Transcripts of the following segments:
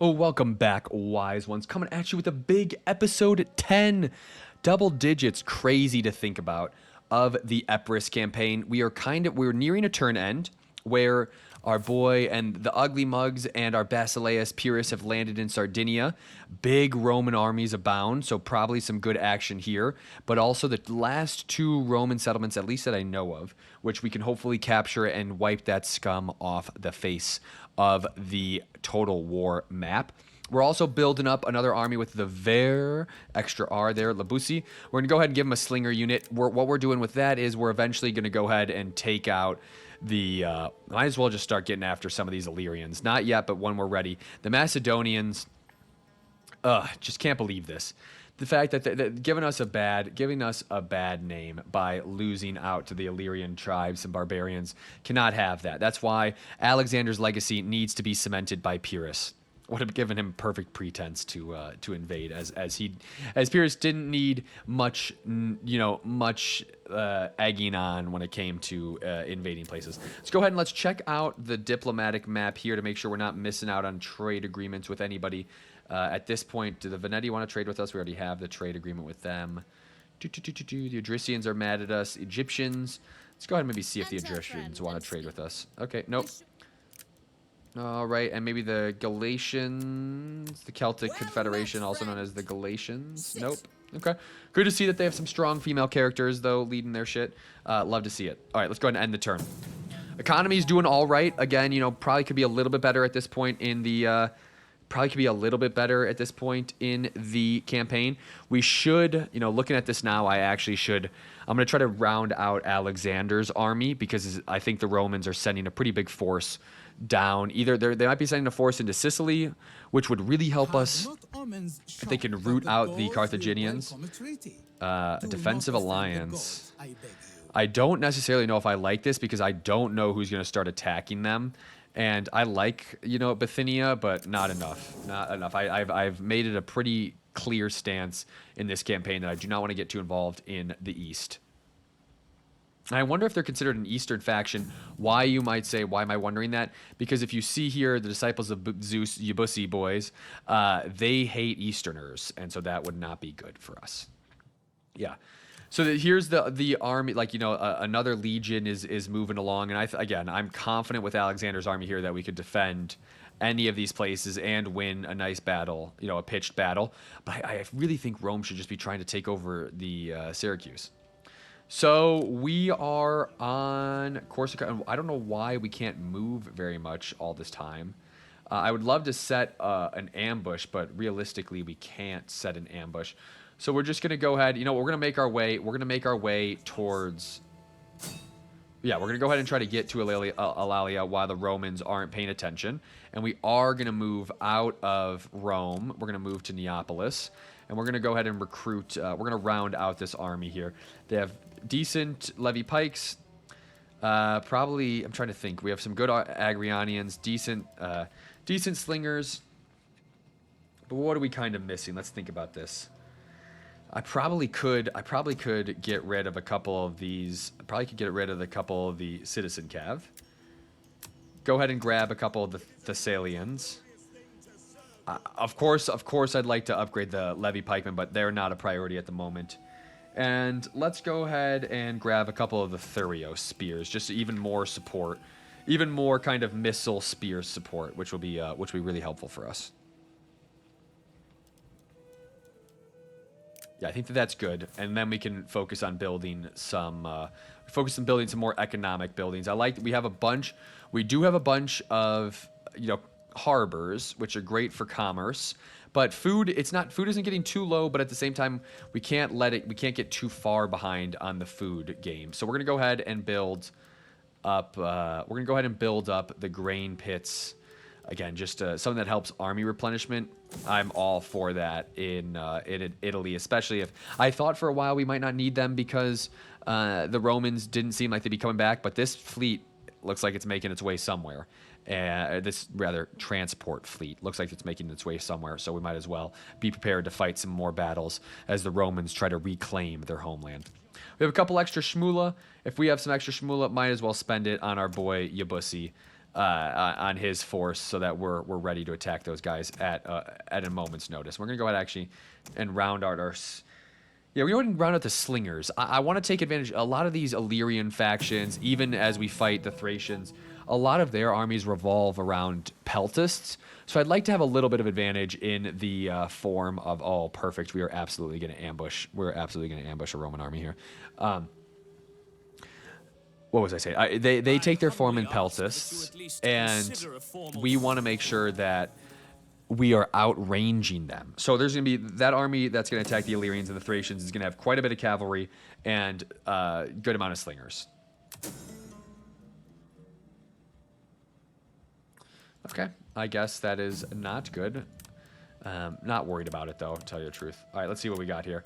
Oh, welcome back, wise ones. Coming at you with a big episode 10. Double digits, crazy to think about, of the Epirus campaign. We're nearing a turn end where our boy and the Ugly Mugs and our Basileus Pyrrhus have landed in Sardinia. Big Roman armies abound, so probably some good action here. But also the last two Roman settlements, at least that I know of, which we can hopefully capture and wipe that scum off the face of the Total War map. We're also building up another army with the Ver, extra R there, Labusi. We're going to go ahead and give him a slinger unit. What we're doing with that is we're eventually going to go ahead and take out the... might as well just start getting after some of these Illyrians. Not yet, but when we're ready. The Macedonians... just can't believe this. The fact that they're giving us a bad name by losing out to the Illyrian tribes and barbarians cannot have that. That's why Alexander's legacy needs to be cemented by Pyrrhus. Would have given him perfect pretense to invade, as Pyrrhus didn't need much egging on when it came to invading places. Let's go ahead and let's check out the diplomatic map here to make sure we're not missing out on trade agreements with anybody. At this point, do the Veneti want to trade with us? We already have the trade agreement with them. The Odrysians are mad at us. Egyptians. Let's go ahead and maybe see if the Odrysians want to trade with us. Okay, nope. All right, and maybe the Galatians, the Celtic Confederation, also known as the Galatians. Nope. Okay. Good to see that they have some strong female characters, though, leading their shit. Love to see it. All right, let's go ahead and end the turn. Economy's doing all right. Again, probably could be a little bit better at this point in the... campaign. We should, looking at this now, I'm going to try to round out Alexander's army because I think the Romans are sending a pretty big force down. Either they might be sending a force into Sicily, which would really help us if they can root out the Carthaginians. A defensive alliance. I don't necessarily know if I like this because I don't know who's going to start attacking them. And I like, Bithynia, but not enough. Not enough. I've made it a pretty clear stance in this campaign that I do not want to get too involved in the East. I wonder if they're considered an Eastern faction. Why, you might say, why am I wondering that? Because if you see here, the disciples of Zeus, Yabusi boys, they hate Easterners, and so that would not be good for us. Yeah. So here's the army, another legion is moving along, and I'm confident with Alexander's army here that we could defend any of these places and win a nice battle, a pitched battle. But I really think Rome should just be trying to take over the Syracuse. So we are on Corsica, and I don't know why we can't move very much all this time. I would love to set an ambush, but realistically we can't set an ambush. So we're just going to go ahead, we're going to make our way towards... Yeah, we're going to go ahead and try to get to Alalia while the Romans aren't paying attention. And we are going to move out of Rome. We're going to move to Neapolis. And we're going to go ahead and recruit... we're going to round out this army here. They have decent levy pikes. Probably, I'm trying to think. We have some good Agrianians, decent slingers. But what are we kind of missing? Let's think about this. I probably could get rid of a couple of these. I probably could get rid of a couple of the citizen cav. Go ahead and grab a couple of the Thessalians. Of course, I'd like to upgrade the levy pikemen, but they're not a priority at the moment. And let's go ahead and grab a couple of the Thurios spears, just even more support, even more kind of missile spear support, which will be really helpful for us. Yeah, I think that's good, and then we can focus on building some more economic buildings. We do have a bunch of harbors, which are great for commerce, but food isn't getting too low, but at the same time we can't get too far behind on the food game. So we're gonna go ahead and build up the grain pits. Again, just something that helps army replenishment. I'm all for that in Italy, especially if I thought for a while we might not need them because the Romans didn't seem like they'd be coming back, but this fleet looks like it's making its way somewhere. This transport fleet looks like it's making its way somewhere, so we might as well be prepared to fight some more battles as the Romans try to reclaim their homeland. We have a couple extra shmula. If we have some extra shmula, might as well spend it on our boy Yabusi. on his force, so that we're ready to attack those guys at a moment's notice. We're gonna go ahead actually and round out our. Yeah, we're going to round out the slingers. I want to take advantage. A lot of these Illyrian factions, even as we fight the Thracians, a lot of their armies revolve around peltasts. So I'd like to have a little bit of advantage in the form of, oh, perfect. We are absolutely going to ambush. We're absolutely going to ambush a Roman army here. What was I saying? They take their form in peltasts, and we want to make sure that we are outranging them. So there's going to be that army that's going to attack the Illyrians and the Thracians is going to have quite a bit of cavalry and a good amount of slingers. Okay, I guess that is not good. Not worried about it, though, to tell you the truth. All right, let's see what we got here.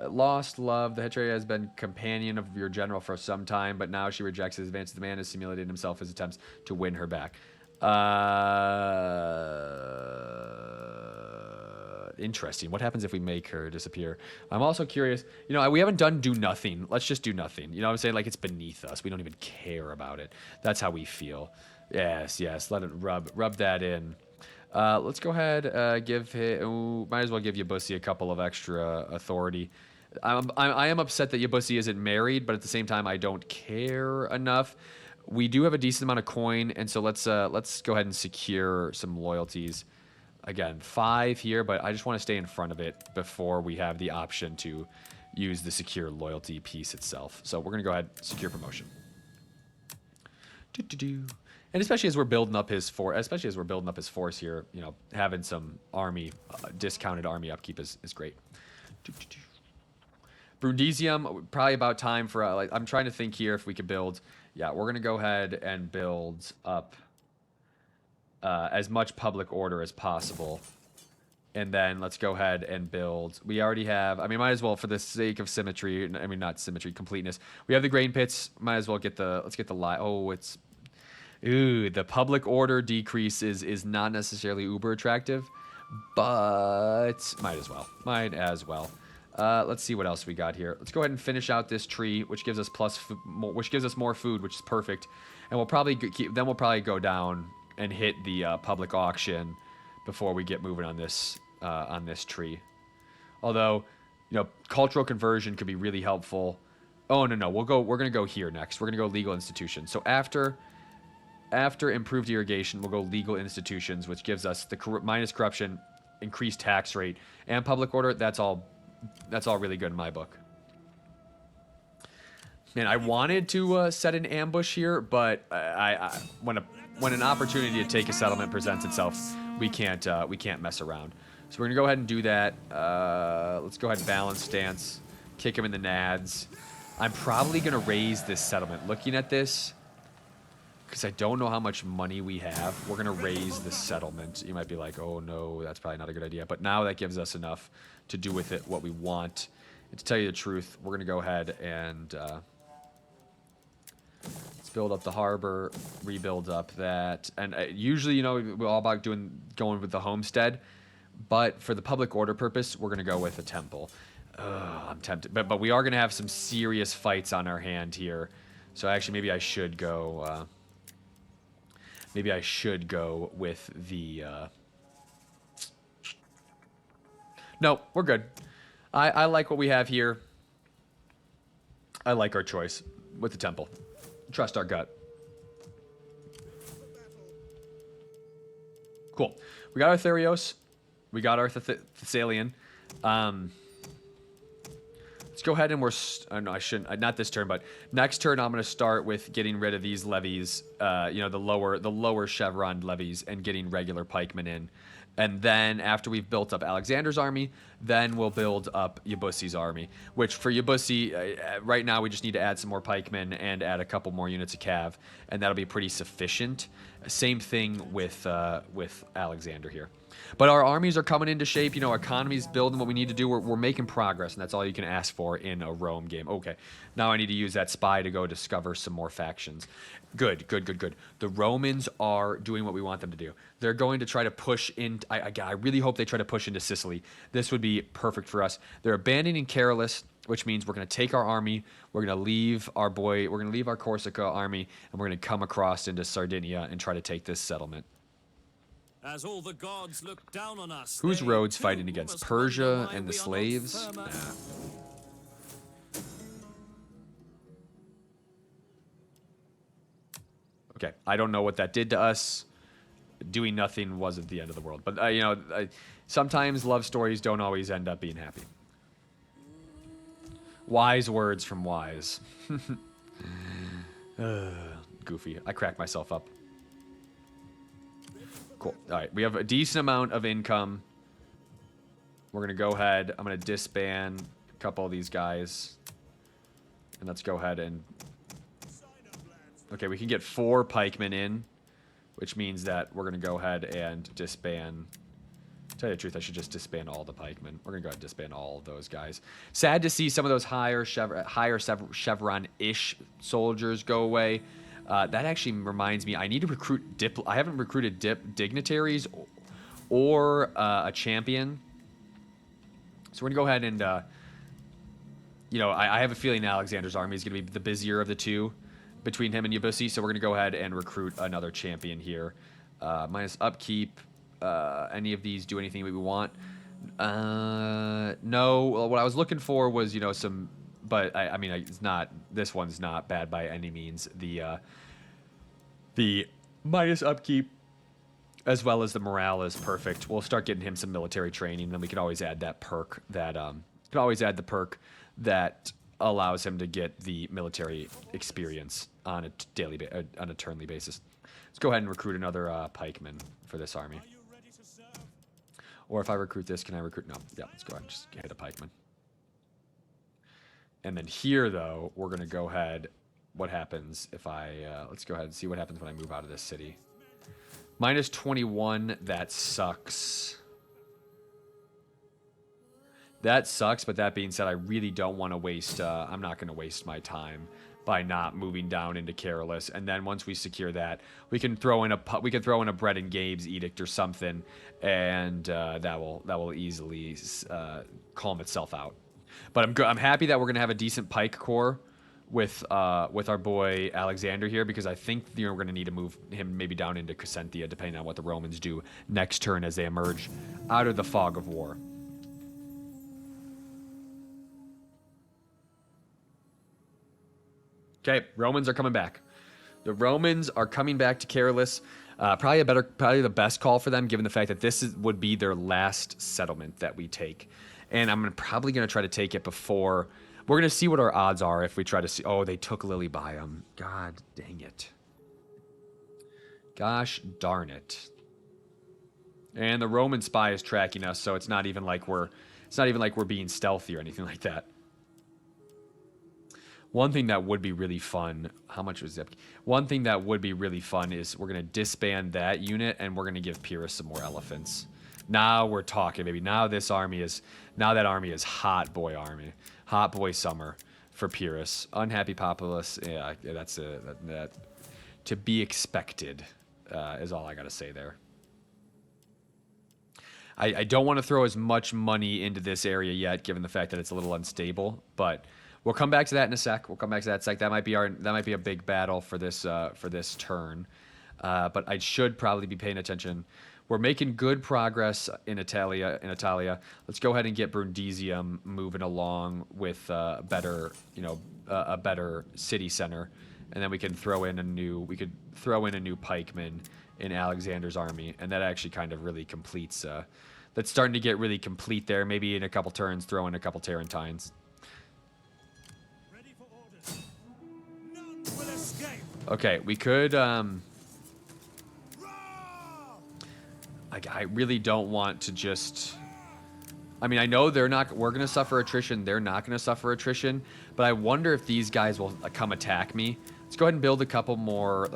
Lost love. The Hetrae has been companion of your general for some time, but now she rejects his advances. The man has simulated himself his attempts to win her back. Interesting. What happens if we make her disappear? I'm also curious. You know, we haven't done do nothing. Let's just do nothing. You know what I'm saying? Like, it's beneath us. We don't even care about it. That's how we feel. Yes, yes. Let it rub that in. Let's go ahead. Give him. Ooh, might as well give Yabusi a couple of extra authority. I am upset that Yabusi isn't married, but at the same time, I don't care enough. We do have a decent amount of coin, and so let's go ahead and secure some loyalties. Again, 5 here, but I just want to stay in front of it before we have the option to use the secure loyalty piece itself. So we're gonna go ahead, secure promotion. And especially as we're building up his force here, you know, having some army discounted army upkeep is great. Brundisium, probably about time for like, I'm trying to think here if we could build. Yeah, we're gonna go ahead and build up as much public order as possible, and then let's go ahead and build. We already have. I mean, might as well for the sake of symmetry. I mean, not symmetry, completeness. We have the grain pits. Might as well get the. Let's get the lie. Oh, it's. Ooh, the public order decrease is not necessarily uber attractive, but might as well. Might as well. Let's see what else we got here. Let's go ahead and finish out this tree, which gives us which gives us more food, which is perfect. And we'll probably we'll probably go down and hit the public auction before we get moving on this tree. Although, you know, cultural conversion could be really helpful. Oh no, we're gonna go here next. We're gonna go legal institutions. So after improved irrigation, we'll go legal institutions, which gives us the minus corruption, increased tax rate, and public order. That's all really good in my book. Man, I wanted to set an ambush here, but when an opportunity to take a settlement presents itself, we can't mess around. So we're gonna go ahead and do that. Let's go ahead and balance stance, kick him in the nads. I'm probably gonna raise this settlement. Looking at this, because I don't know how much money we have, we're gonna raise the settlement. You might be like, oh no, that's probably not a good idea. But now that gives us enough to do with it what we want. And to tell you the truth, we're gonna go ahead and let's build up the harbor, rebuild up that. And usually, you know, we're all about going with the homestead. But for the public order purpose, we're gonna go with a temple. I'm tempted, but we are gonna have some serious fights on our hand here. So actually, maybe I should go. Maybe I should go with the. No, we're good. I like what we have here. I like our choice with the temple. Trust our gut. Cool. We got our Therios. We got our Thessalian. Let's go ahead and no, I shouldn't. Not this turn, but next turn I'm going to start with getting rid of these levies. You know, the lower chevron levies, and getting regular pikemen in. And then after we've built up Alexander's army, then we'll build up Yabusi's army. Which for Yabusi, right now we just need to add some more pikemen and add a couple more units of cav, and that'll be pretty sufficient. Same thing with Alexander here. But our armies are coming into shape. You know, our economy's building what we need to do. We're making progress, and that's all you can ask for in a Rome game. Okay, now I need to use that spy to go discover some more factions. Good. The Romans are doing what we want them to do. They're going to try to push in. I really hope they try to push into Sicily. This would be perfect for us. They're abandoning Carolus. which means we're going to take our army, we're going to leave our Corsica army, and we're going to come across into Sardinia and try to take this settlement. As all the gods look down on us, Who's they Rhodes too fighting against? must Persia wonder why and the we are not slaves? firmer. Nah. Okay, I don't know what that did to us. Doing nothing wasn't the end of the world. But, sometimes love stories don't always end up being happy. Wise words from Wise. Goofy. I cracked myself up. Cool. All right, we have a decent amount of income. We're going to go ahead. I'm going to disband a couple of these guys. And let's go ahead and... Okay, we can get 4 pikemen in, which means that we're going to go ahead and disband... To tell you the truth, I should just disband all the pikemen. We're going to go ahead and disband all of those guys. Sad to see some of those higher chevron-ish soldiers go away. That actually reminds me, I need to recruit... I haven't recruited dignitaries or a champion. So we're going to go ahead and... I have a feeling Alexander's army is going to be the busier of the two between him and Yabussi, so we're going to go ahead and recruit another champion here. Minus upkeep. Any of these do anything we want? No. Well, what I was looking for was, some... But, I mean, it's not... This one's not bad by any means. The minus upkeep as well as the morale is perfect. We'll start getting him some military training, and then we can always add that perk that... that allows him to get the military experience on a turnly basis. Let's go ahead and recruit another pikeman for this army. Or if I recruit this, can I recruit? No. Yeah, let's go ahead and just hit a pikeman. And then here, though, we're going to go ahead. What happens if I... let's go ahead and see what happens when I move out of this city. Minus 21, that sucks. That sucks, but that being said, I really don't want to waste... I'm not going to waste my time by not moving down into Carolus. And then once we secure that, we can throw in a Bread and Gabe's edict or something, and that will easily calm itself out. But I'm happy that we're going to have a decent pike corps with our boy Alexander here, because I think we're going to need to move him maybe down into Crescentia, depending on what the Romans do next turn as they emerge out of the fog of war. Okay, Romans are coming back. The Romans are coming back to Carolus. Probably the best call for them, given the fact that this would be their last settlement that we take. And I'm probably going to try to take it before... We're going to see what our odds are if we try to see... Oh, they took Lilybaeum. God dang it. Gosh darn it. And the Roman spy is tracking us, so it's not even like we're being stealthy or anything like that. One thing that would be really fun... How much was Zip? One thing that would be really fun is we're going to disband that unit, and we're going to give Pyrrhus some more elephants. Now we're talking, baby. Now that army is hot boy army. Hot boy summer for Pyrrhus. Unhappy populace. Yeah, that's that to be expected is all I got to say there. I don't want to throw as much money into this area yet, given the fact that it's a little unstable, but... We'll come back to that in a sec. That might be a big battle for this turn. But I should probably be paying attention. We're making good progress in Italia. Let's go ahead and get Brundisium moving along with a better city center, and then we can throw in a new pikeman in Alexander's army, and that actually kind of really completes. That's starting to get really complete there. Maybe in a couple turns, throw in a couple Tarentines. Okay, we could, I really don't want to just... I mean, I know we're going to suffer attrition, they're not going to suffer attrition, but I wonder if these guys will come attack me. Let's go ahead and build a couple more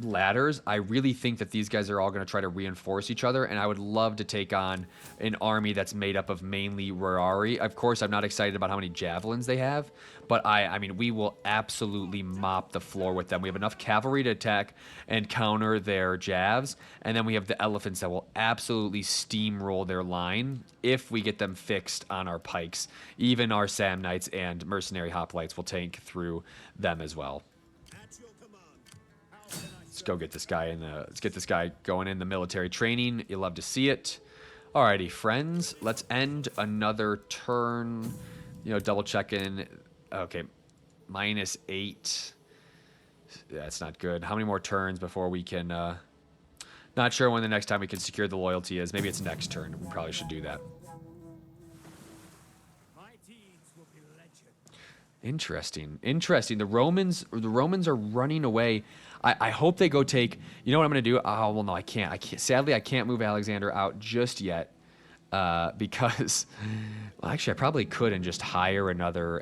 ladders, I really think that these guys are all going to try to reinforce each other, and I would love to take on an army that's made up of mainly Rurari. Of course, I'm not excited about how many javelins they have, but I mean, we will absolutely mop the floor with them. We have enough cavalry to attack and counter their javs, and then we have the elephants that will absolutely steamroll their line if we get them fixed on our pikes. Even our Samnites and mercenary hoplites will tank through them as well. Let's go get this guy let's get this guy going in the military training. You love to see it. Alrighty, friends. Let's end another turn. You know, double checking. Okay, -8. That's not good. How many more turns before we can... not sure when the next time we can secure the loyalty is. Maybe it's next turn. We probably should do that. Interesting. Interesting. The Romans are running away. I hope they go take... You know what I'm going to do? Oh, well, no, I can't. Sadly, I can't move Alexander out just yet. Because... Well, actually, I probably could and just hire another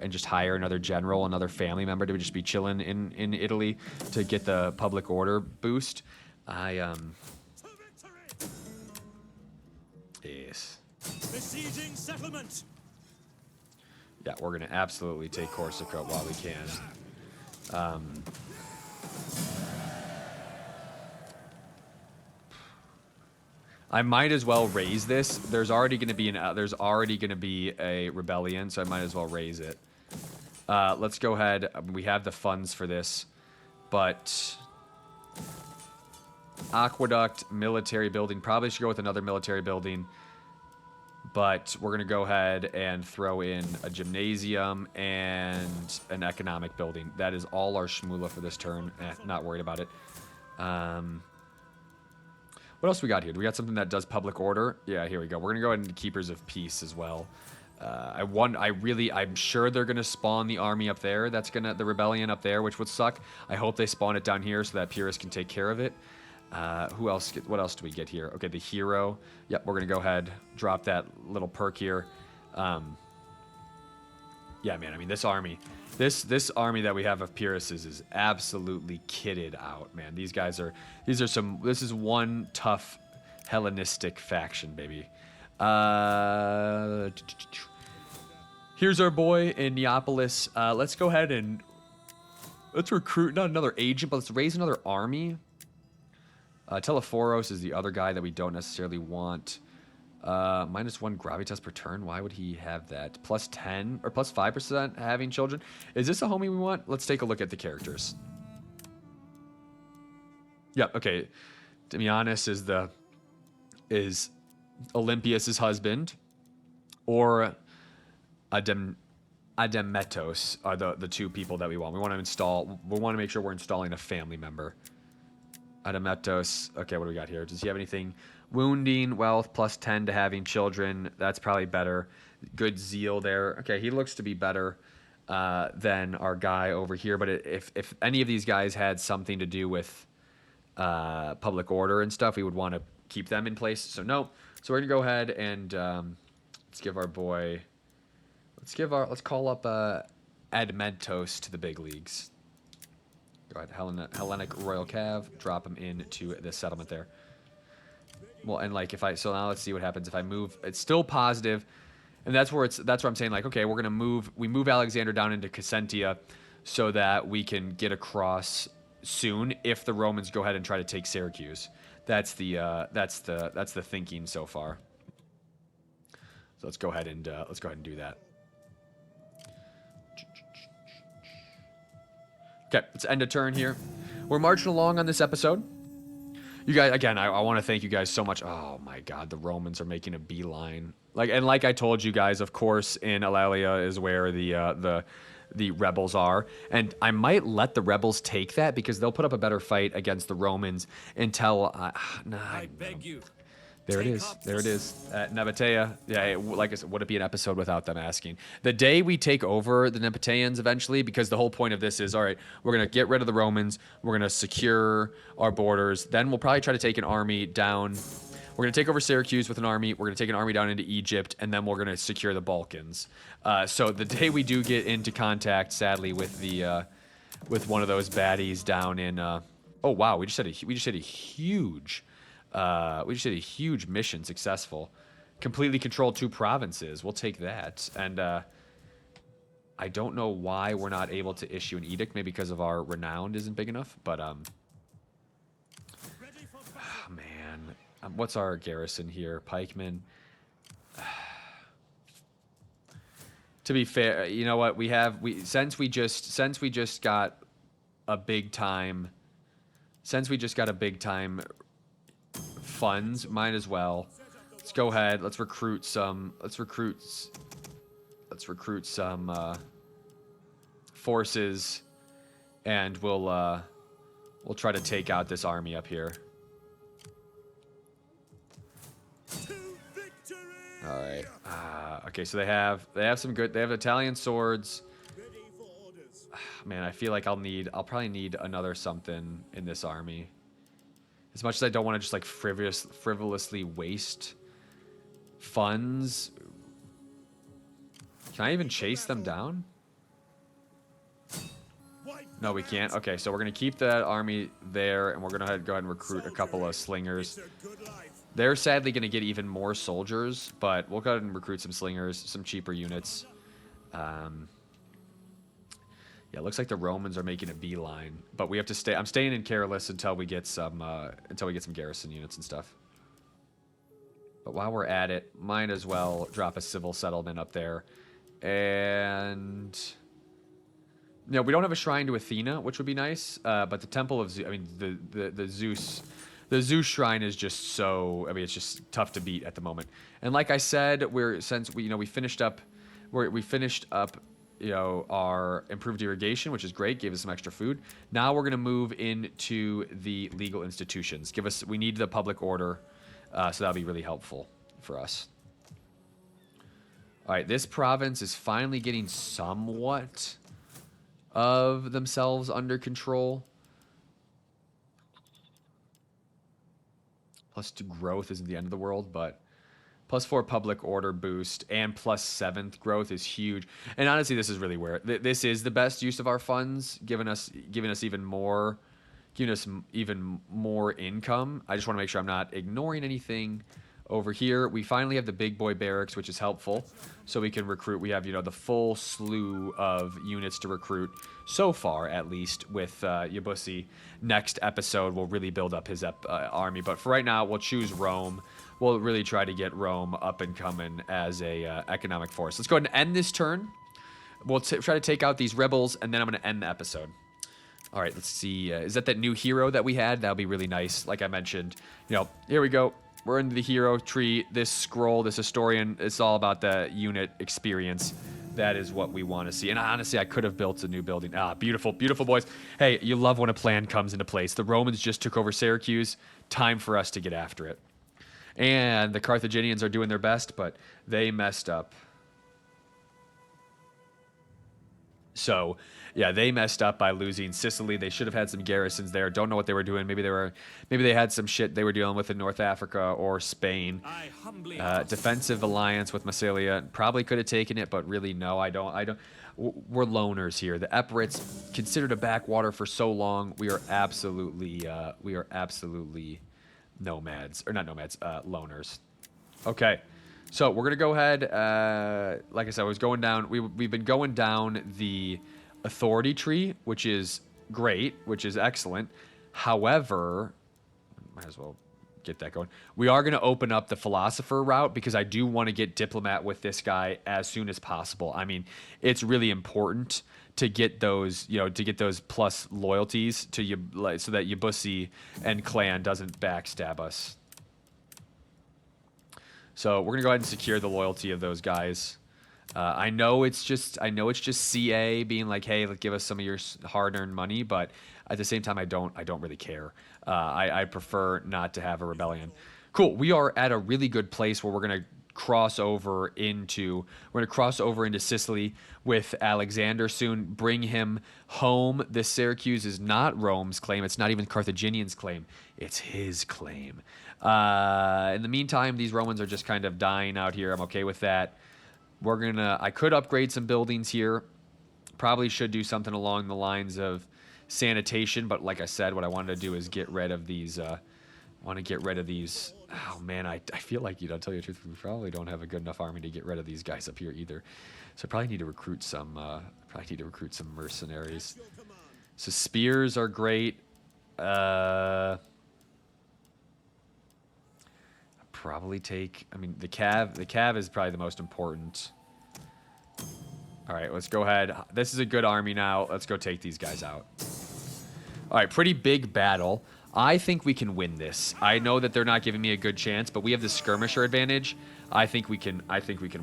general, another family member to just be chilling in Italy to get the public order boost. Yes. Besieging settlement. Yeah, we're going to absolutely take Corsica while we can. I might as well raise this. There's already going to be a rebellion, so I might as well raise it. Let's go ahead. We have the funds for this, but aqueduct, military building. Probably should go with another military building. But we're going to go ahead and throw in a gymnasium and an economic building. That is all our shmoola for this turn. Not worried about it. What else we got here? Do we got something that does public order? Yeah, here we go. We're going to go ahead and Keepers of Peace as well. I'm sure they're going to spawn the army up there. The rebellion up there, which would suck. I hope they spawn it down here so that Pyrrhus can take care of it. What else do we get here? Okay, the hero. Yep, we're going to go ahead, drop that little perk here. Yeah, man, I mean, this army that we have of Pyrrhus's is absolutely kitted out, man. This is one tough Hellenistic faction, baby. Here's our boy in Neapolis. Let's go ahead and let's recruit, not another agent, but let's raise another army. Telephoros is the other guy that we don't necessarily want. -1 gravitas per turn. Why would he have that? +10 or +5% having children. Is this a homie we want? Let's take a look at the characters. Yep. Okay. Damianus is Olympias's husband, or Ademetos are the two people that we want. We want to make sure we're installing a family member. Ademetos. Okay, what do we got here? Does he have anything? Wounding, wealth, +10 to having children. That's probably better. Good zeal there. Okay, he looks to be better than our guy over here. But if any of these guys had something to do with public order and stuff, we would want to keep them in place. So no. So we're gonna go ahead and let's give our boy. Let's call up Admentos to the big leagues. Go ahead, Hellenic Royal Cav, drop him into the settlement there. Well, and like so now let's see what happens if I move. It's still positive, and that's where I'm saying, like, okay, we move Alexander down into Cassentia so that we can get across soon if the Romans go ahead and try to take Syracuse. That's the thinking so far. So let's go ahead and do that. Okay, let's end a turn here. We're marching along on this episode. You guys, again, I want to thank you guys so much. Oh my God, the Romans are making a beeline. Like I told you guys, of course, in Eulalia is where the rebels are, and I might let the rebels take that because they'll put up a better fight against the Romans until. I beg you. There it is. There it is. At Nabatea. Yeah, like I said, would it be an episode without them asking? The day we take over the Nabateans eventually, because the whole point of this is, all right, we're going to get rid of the Romans. We're going to secure our borders. Then we'll probably try to take an army down. We're going to take over Syracuse with an army. We're going to take an army down into Egypt, and then we're going to secure the Balkans. So the day we do get into contact, sadly, with one of those baddies down in Oh wow, we just had a huge mission successful. Completely controlled 2 provinces. We'll take that. And I don't know why we're not able to issue an edict. Maybe because of our renown isn't big enough. But Ready for battle. oh, man, what's our garrison here? Pikemen. To be fair, you know what since we just got a big time. Since we just got a big time funds, might as well. Let's go ahead. Let's recruit some. Let's recruit some forces, and we'll try to take out this army up here. To victory! All right. Okay, so they have some good. They have Italian swords. Ready for orders. Man, I feel like I'll probably need another something in this army. As much as I don't want to just like frivolously waste funds. Can I even chase them down? No, we can't. Okay, so we're going to keep that army there, and we're going to go ahead and recruit a couple of slingers. They're sadly going to get even more soldiers, but we'll go ahead and recruit some slingers, some cheaper units. Yeah, it looks like the Romans are making a beeline, but we have to stay. I'm staying in Carolus until we get some garrison units and stuff. But while we're at it, might as well drop a civil settlement up there. And we don't have a shrine to Athena, which would be nice. But the Temple of Zeus, I mean, the Zeus shrine is just so. I mean, it's just tough to beat at the moment. And like I said, we finished up our improved irrigation, which is great, gave us some extra food. Now we're going to move into the legal institutions. We need the public order, so that'll be really helpful for us. All right, this province is finally getting somewhat of themselves under control. +2 growth isn't the end of the world, but +4 public order boost and +7th growth is huge. And honestly, this is really where this is the best use of our funds, giving us even more income. I just want to make sure I'm not ignoring anything over here. We finally have the big boy barracks, which is helpful, so we can recruit. We have the full slew of units to recruit so far, at least with Yabusi. Next episode, we'll really build up his army, but for right now, we'll choose Rome. We'll really try to get Rome up and coming as a economic force. Let's go ahead and end this turn. We'll try to take out these rebels, and then I'm going to end the episode. All right, let's see. Is that new hero that we had? That'll be really nice. Like I mentioned, here we go. We're into the hero tree. This scroll, this historian, it's all about the unit experience. That is what we want to see. And honestly, I could have built a new building. Beautiful, beautiful, boys. Hey, you love when a plan comes into place. The Romans just took over Syracuse. Time for us to get after it. And the Carthaginians are doing their best, but they messed up. So, yeah, they messed up by losing Sicily. They should have had some garrisons there. Don't know what they were doing. Maybe they had some shit they were dealing with in North Africa or Spain. I humbly Defensive alliance with Massilia. Probably could have taken it, but really no, I don't. We're loners here. The Epirites, considered a backwater for so long, we are absolutely nomads, or not nomads, loners. Okay. So we're gonna go ahead. Like I said, I was going down. We've been going down the authority tree, which is great, which is excellent. However, might as well get that going. We are going to open up the philosopher route because I do want to get diplomat with this guy as soon as possible. I mean, it's really important to get those, plus loyalties to you, so that Yabusi and clan doesn't backstab us. So we're gonna go ahead and secure the loyalty of those guys. I know it's just CA being like, hey, give us some of your hard-earned money, but at the same time, I don't really care. I prefer not to have a rebellion. Cool. We are at a really good place where we're gonna cross over into Sicily with Alexander soon. Bring him home. This Syracuse is not Rome's claim. It's not even Carthaginian's claim. It's his claim. In the meantime, these Romans are just kind of dying out here. I'm okay with that. I could upgrade some buildings here. Probably should do something along the lines of sanitation, but like I said, what I wanted to do is get rid of these. Want to get rid of these. Oh man, I feel like, you know, to tell you the truth, we probably don't have a good enough army to get rid of these guys up here either. So I probably need to recruit some. Mercenaries. So spears are great. Probably take. I mean, the cav. The cav is probably the most important. All right, let's go ahead. This is a good army now. Let's go take these guys out. All right, pretty big battle. I think we can win this. I know that they're not giving me a good chance, but we have the skirmisher advantage. I think we can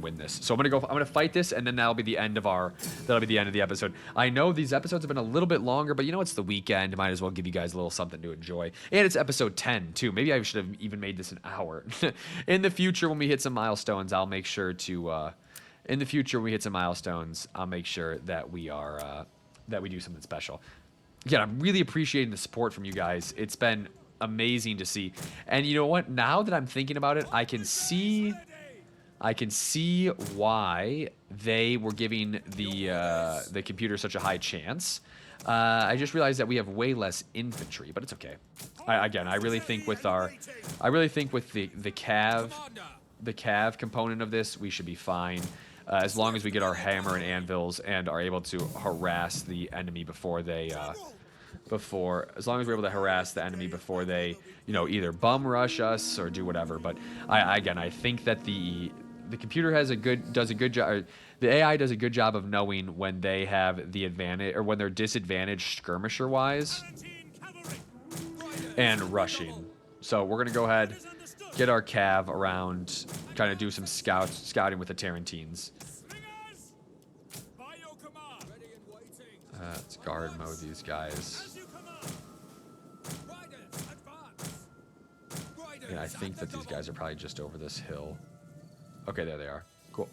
win this. So I'm gonna fight this, and then that'll be the end of the episode. I know these episodes have been a little bit longer, but you know, it's the weekend. Might as well give you guys a little something to enjoy. And it's episode 10 too. Maybe I should have even made this an hour. In the future, when we hit some milestones, I'll make sure to. In the future, when we hit some milestones, I'll make sure that we are that we do something special. Yeah, I'm really appreciating the support from you guys. It's been amazing to see. And you know what? Now that I'm thinking about it, I can see why they were giving the computer such a high chance. I just realized that we have way less infantry, but it's okay. I really think with the cav component of this, we should be fine. As long as we get our hammer and anvils and are able to harass the enemy before they, as long as we're able to harass the enemy before they, you know, either bum rush us or do whatever. But I think that the computer does a good job. The AI does a good job of knowing when they have the advantage or when they're disadvantaged skirmisher wise and rushing. So we're gonna go ahead, get our cav around, kind of do some scouting with the Tarentines. Let's guard mode these guys. Yeah, I think that these guys are probably just over this hill. Okay, there they are. Cool.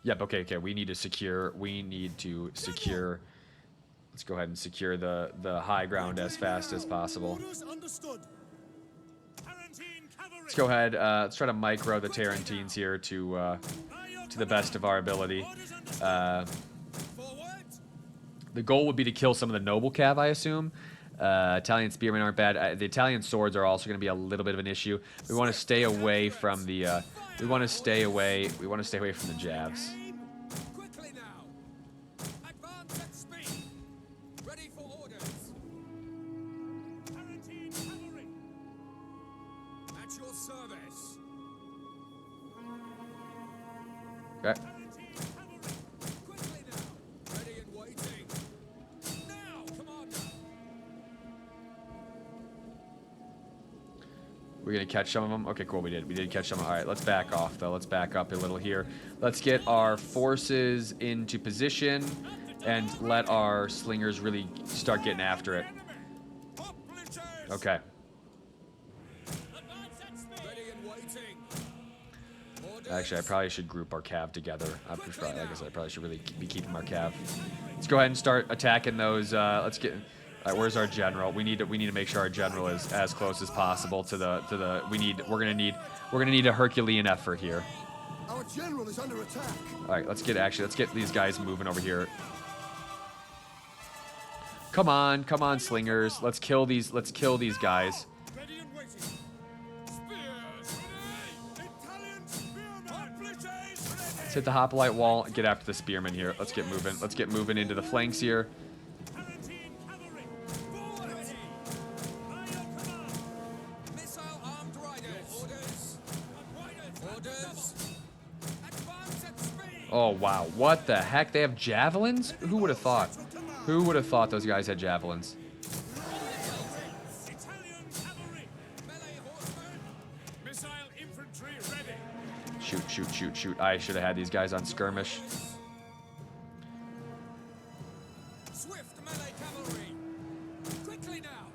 Yep, okay. We need to secure. Let's go ahead and secure the high ground as fast as possible. Let's go ahead. Let's try to micro the Tarentines here to the best of our ability. The goal would be to kill some of the noble cav, I assume. Italian spearmen aren't bad. The Italian swords are also going to be a little bit of an issue. We want to stay away from the. We want to stay away from the jabs. Okay. We're going to catch some of them? Okay, cool, we did. We did catch some. All right, let's back off, though. Let's back up a little here. Let's get our forces into position and let our slingers really start getting after it. Okay. Actually, I probably should group our cav together. Like I said, I probably should really be keeping our cav. Let's go ahead and start attacking those. Let's get. All right, where's our general? We need to make sure our general is as close as possible to the. We're gonna need a Herculean effort here. Our general is under attack. All right, let's get these guys moving over here. Come on, slingers. Let's kill these guys. Let's hit the hoplite wall and get after the spearmen here. Let's get moving. Let's get moving into the flanks here. Oh, wow. What the heck? They have javelins? Who would have thought? Who would have thought those guys had javelins? Shoot. I should have had these guys on skirmish. Swift melee cavalry. Quickly now.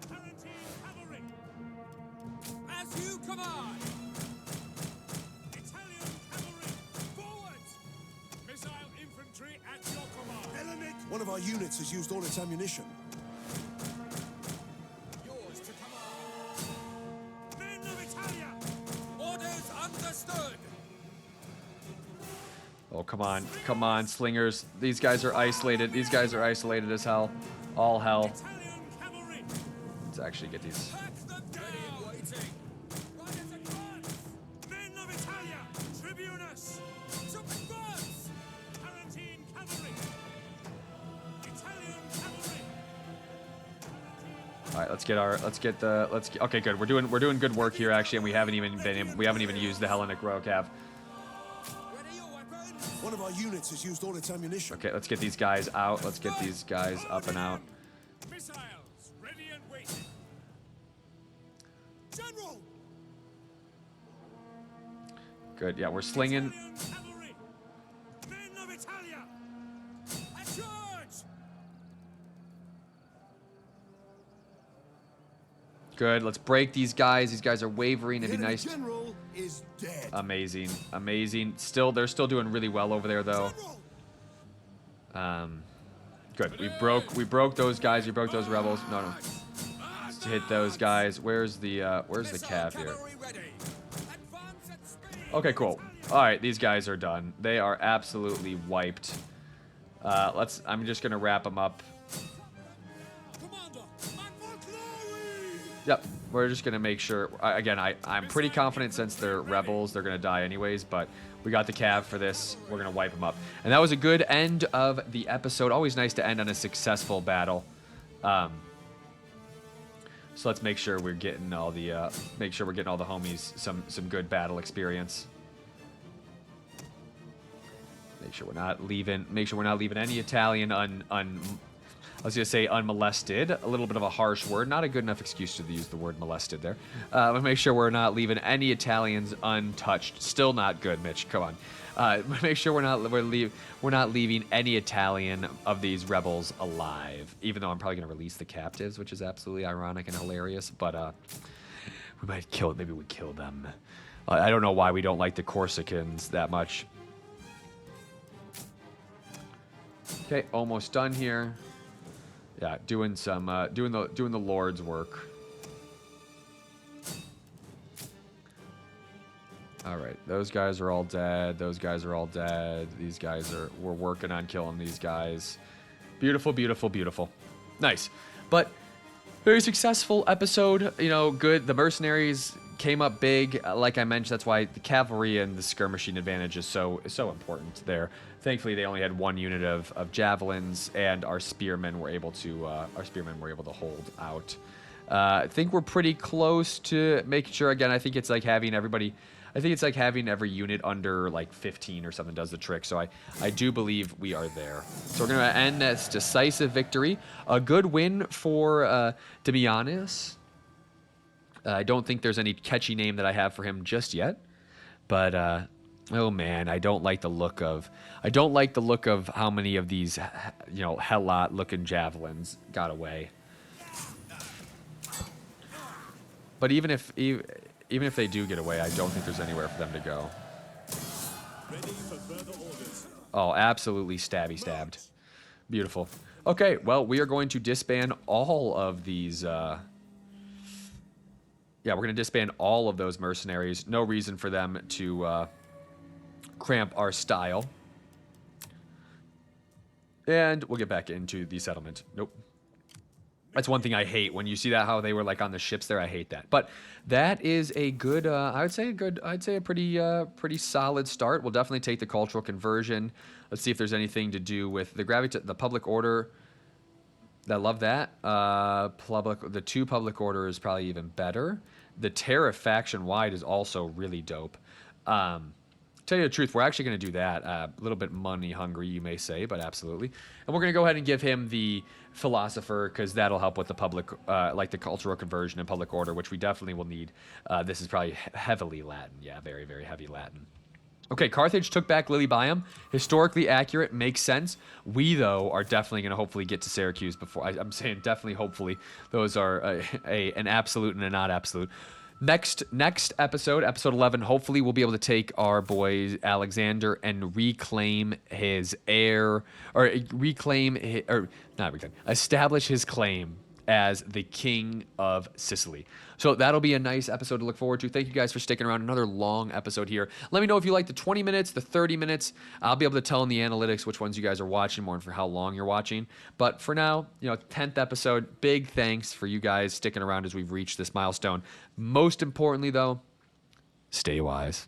Tarentine cavalry. As you command. Italian cavalry. Forward. Missile infantry at your command. One of our units has used all its ammunition. Yours to command. Men of Italia. Orders understood. Oh, come on, slingers. These guys are isolated. These guys are isolated as hell. All hell. Italian cavalry. Let's actually get these. Back them down. Waiting. Riders advance. Men of Italia. Tribunus. To advance. Palatine cavalry. Italian cavalry. All right, okay, good. We're doing good work here actually, and we haven't even used the Hellenic Row Cav. Ready your weapons. One of our units has used all its ammunition. Okay, let's get these guys out. Let's get these guys up and out. Missiles ready and waiting. General. Good. Yeah, we're slinging. Italian cavalry. Men of Italia. At charge. Good. Let's break these guys. These guys are wavering. It'd be The enemy nice. general is dead. Amazing. Amazing. They're still doing really well over there though. General. Good. We broke those guys. We broke those rebels. No. Let's hit those guys. Where's the cav here? Cavalry ready. Advance at speed. Okay, cool. All right, these guys are done. They are absolutely wiped. I'm just gonna wrap them up. Commander, man for glory. Yep. We're just gonna make sure. Again, I'm pretty confident since they're rebels, they're gonna die anyways. But we got the cav for this. We're gonna wipe them up. And that was a good end of the episode. Always nice to end on a successful battle. So let's make sure we're getting all the homies some good battle experience. Make sure we're not leaving any Italian I was gonna say unmolested. A little bit of a harsh word, not a good enough excuse to use the word molested there. But make sure we're not leaving any Italians untouched. Still not good, Mitch. Come on. Make sure we're not leaving any Italian of these rebels alive. Even though I'm probably gonna release the captives, which is absolutely ironic and hilarious. But we might kill. Maybe we kill them. I don't know why we don't like the Corsicans that much. Okay, almost done here. Yeah, doing the Lord's work. All right, those guys are all dead. Those guys are all dead. We're working on killing these guys. Beautiful, beautiful, beautiful. Nice. But very successful episode. You know, good. The mercenaries came up big. Like I mentioned, that's why the cavalry and the skirmishing advantage is so important there. Thankfully, they only had one unit of javelins, and our spearmen were able to hold out. I think we're pretty close to making sure. Again, I think it's like having everybody. I think it's like having every unit under like 15 or something does the trick. So I do believe we are there. So we're gonna end this decisive victory. A good win for Damianus. I don't think there's any catchy name that I have for him just yet, but oh man, I don't like the look of how many of these, you know, Helot looking javelins got away. But even if they do get away, I don't think there's anywhere for them to go. Ready for further orders. Oh, absolutely stabbed. Beautiful. Okay, well, we are going to disband all of these. Yeah, we're going to disband all of those mercenaries. No reason for them to cramp our style. And we'll get back into the settlement. Nope. That's one thing I hate. When you see that, how they were like on the ships there, I hate that. But that is a good, I'd say a pretty solid start. We'll definitely take the cultural conversion. Let's see if there's anything to do with the public order. I love that. The 2 public order is probably even better. The tariff faction wide is also really dope. Tell you the truth, we're actually going to do that. A little bit money hungry, you may say, but absolutely. And we're going to go ahead and give him the philosopher because that'll help with the public, like the cultural conversion and public order, which we definitely will need. This is probably heavily Latin. Yeah, very, very heavy Latin. Okay, Carthage took back Lilybaeum. Historically accurate, makes sense. We, though, are definitely going to hopefully get to Syracuse before. I'm saying definitely, hopefully. Those are an absolute and a not absolute. Next episode, episode 11, hopefully we'll be able to take our boy Alexander and reclaim his heir, or establish his claim as the king of Sicily. So that'll be a nice episode to look forward to. Thank you guys for sticking around. Another long episode here. Let me know if you like the 20 minutes, the 30 minutes. I'll be able to tell in the analytics which ones you guys are watching more and for how long you're watching. But for now, 10th episode, big thanks for you guys sticking around as we've reached this milestone. Most importantly, though, stay wise.